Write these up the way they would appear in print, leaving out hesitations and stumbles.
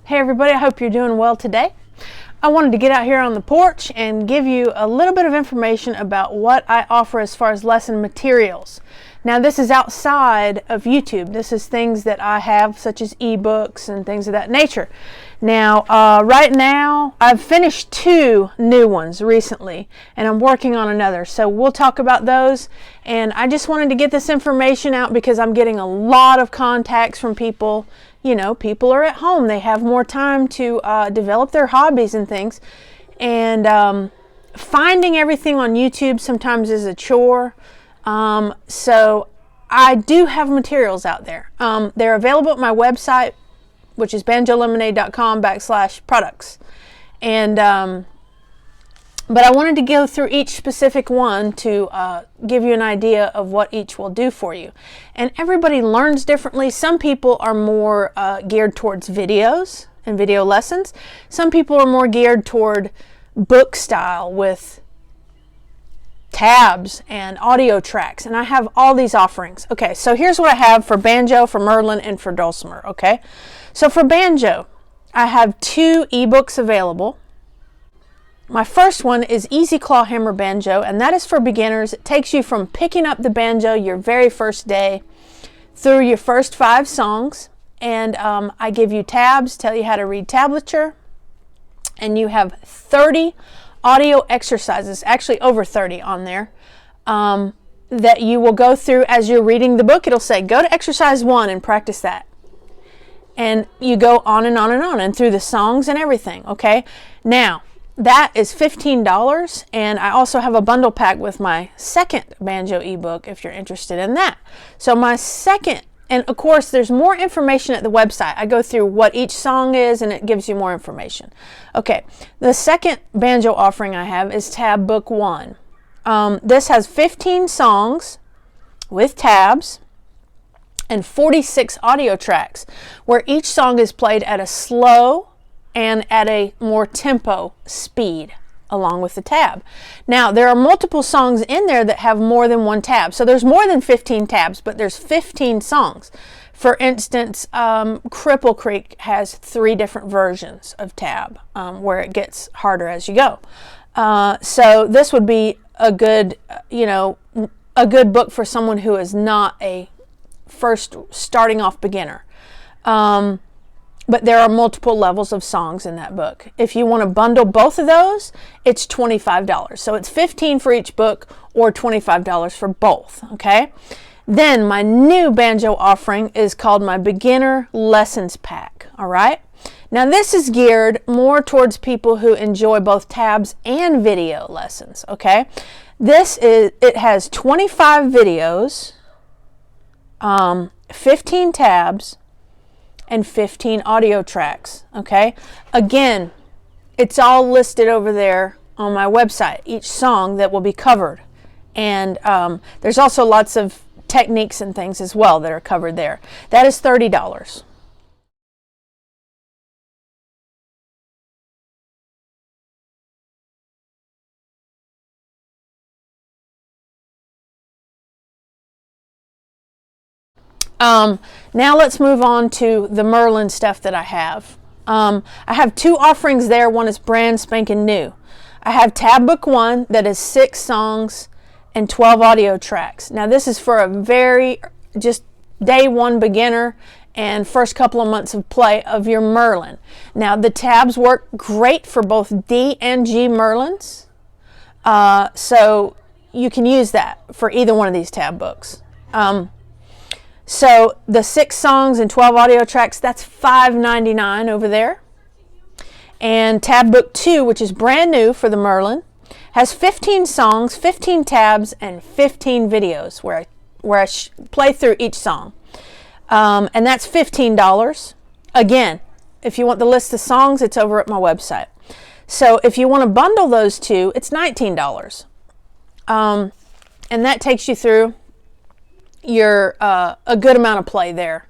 Hey everybody, I hope you're doing well today. I wanted to get out here on the porch and give you a little bit of information about what I offer as far as lesson materials. Now this is outside of YouTube. This is things that I have such as ebooks and things of that nature. Now right now I've finished 2 new ones recently and I'm working on another, so we'll talk about those. And I just wanted to get this information out because I'm getting a lot of contacts from people. You know, people are at home, they have more time to develop their hobbies and things, and finding everything on YouTube sometimes is a chore. So I do have materials out there. They're available at my website, which is banjolemonade.com/products. And but I wanted to go through each specific one to give you an idea of what each will do for you. And everybody learns differently. Some people are more geared towards videos and video lessons. Some people are more geared toward book style with tabs and audio tracks. And I have all these offerings. Okay, so here's what I have for banjo, for Merlin, and for dulcimer. Okay, so for banjo, I have 2 ebooks available. My first one is Easy Clawhammer Banjo, and that is for beginners. It takes you from picking up the banjo your very first day through your first 5 songs. And I give you tabs, tell you how to read tablature, and you have 30 audio exercises, actually over 30 on there, that you will go through as you're reading the book. It'll say, go to exercise 1 and practice that. And you go on and on and on and through the songs and everything, okay? Now, that is $15, and I also have a bundle pack with my second banjo ebook if you're interested in that. So my second, and of course there's more information at the website. I go through what each song is and it gives you more information. Okay, the second banjo offering I have is Tab Book 1. This has 15 songs with tabs and 46 audio tracks where each song is played at a slow and at a more tempo speed along with the tab. Now there are multiple songs in there that have more than one tab, so there's more than 15 tabs, but there's 15 songs. For instance, Cripple Creek has 3 different versions of tab where it gets harder as you go. So this would be a good, a good book for someone who is not a first starting off beginner. But there are multiple levels of songs in that book. If you want to bundle both of those, it's $25. So it's $15 for each book or $25 for both, okay? Then my new banjo offering is called my Beginner Lessons Pack, all right? Now this is geared more towards people who enjoy both tabs and video lessons, okay? It has 25 videos, 15 tabs, and 15 audio tracks, okay? Again, it's all listed over there on my website, each song that will be covered. And there's also lots of techniques and things as well that are covered there. That is $30. Now let's move on to the Merlin stuff that I have. I have 2 offerings there. One is brand spanking new. I have Tab Book 1 that is 6 songs and 12 audio tracks. Now this is for a very just day 1 beginner and first couple of months of play of your Merlin. Now the tabs work great for both D and G Merlins. So you can use that for either one of these tab books. So the 6 songs and 12 audio tracks, that's $5.99 over there. And Tab Book 2, which is brand new for the Merlin, has 15 songs, 15 tabs, and 15 videos where I play through each song. And that's $15. Again, if you want the list of songs, it's over at my website. So if you want to bundle those 2, it's $19. And that takes you through your a good amount of play there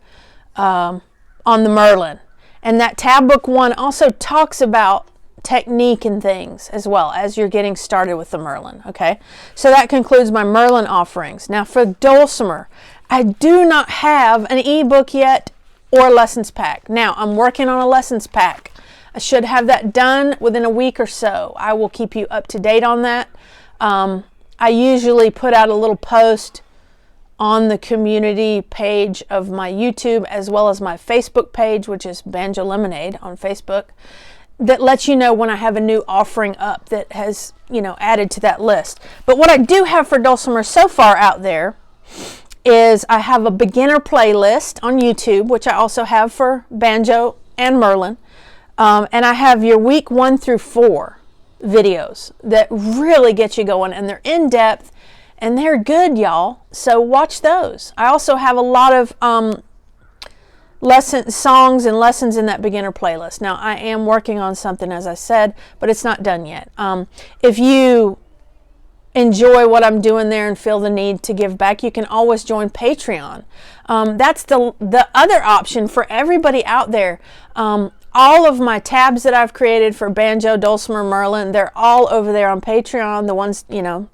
on the Merlin. And that Tab Book 1 also talks about technique and things as well as you're getting started with the Merlin, okay? So that concludes my Merlin offerings. Now for dulcimer, I do not have an ebook yet or a lessons pack. Now, I'm working on a lessons pack. I should have that done within a week or so. I will keep you up to date on that. I usually put out a little post on the community page of my YouTube as well as my Facebook page, which is Banjo Lemonade on Facebook, that lets you know when I have a new offering up that has, added to that list. But what I do have for Dulcimer so far out there is I have a beginner playlist on YouTube, which I also have for Banjo and Merlin. And I have your week 1 through 4 videos that really get you going, and they're in depth and they're good, y'all. So watch those. I also have a lot of songs and lessons in that beginner playlist. Now, I am working on something, as I said, but it's not done yet. If you enjoy what I'm doing there and feel the need to give back, you can always join Patreon. That's the other option for everybody out there. All of my tabs that I've created for Banjo, Dulcimer, Merlin, they're all over there on Patreon. The ones,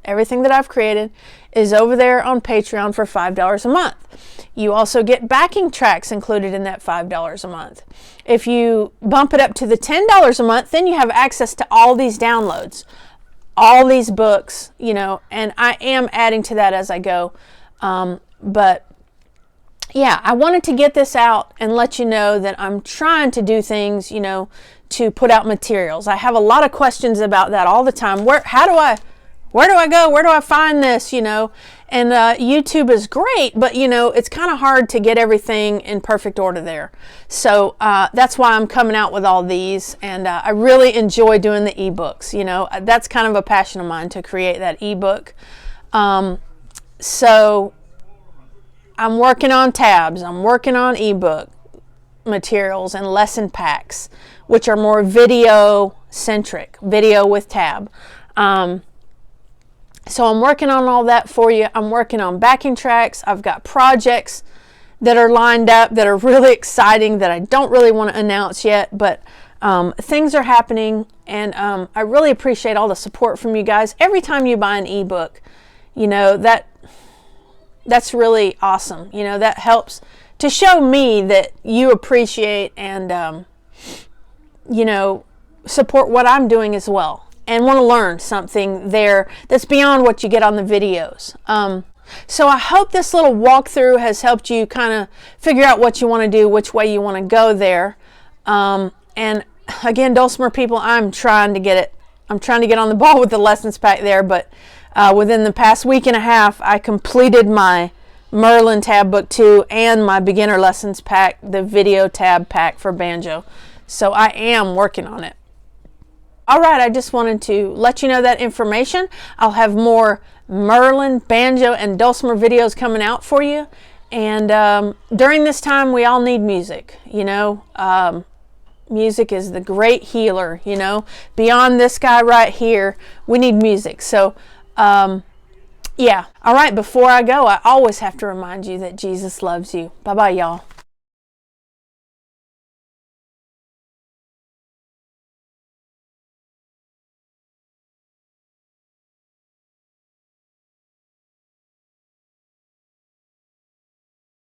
everything that I've created is over there on Patreon for $5 a month. You also get backing tracks included in that $5 a month. If you bump it up to the $10 a month, then you have access to all these downloads, all these books, and I am adding to that as I go. But yeah, I wanted to get this out and let you know that I'm trying to do things, to put out materials. I have a lot of questions about that all the time. Where do I go? Where do I find this? And YouTube is great, but it's kind of hard to get everything in perfect order there. So that's why I'm coming out with all these, and I really enjoy doing the ebooks. That's kind of a passion of mine, to create that ebook. So I'm working on tabs. I'm working on ebook materials and lesson packs, which are more video centric, video with tab. So I'm working on all that for you. I'm working on backing tracks. I've got projects that are lined up that are really exciting that I don't really want to announce yet, but things are happening, and I really appreciate all the support from you guys. Every time you buy an ebook, that's really awesome. That helps to show me that you appreciate and, support what I'm doing as well, and want to learn something there that's beyond what you get on the videos. So I hope this little walkthrough has helped you kind of figure out what you want to do, which way you want to go there. And again, Dulcimer people, I'm trying to get on the ball with the lessons pack there, but within the past week and a half, I completed my Merlin tab book 2 and my beginner lessons pack, the video tab pack for Banjo. So I am working on it. All right, I just wanted to let you know that information. I'll have more Merlin, Banjo, and Dulcimer videos coming out for you. And during this time, we all need music, music is the great healer, Beyond this guy right here, we need music. So, yeah. All right, before I go, I always have to remind you that Jesus loves you. Bye-bye, y'all.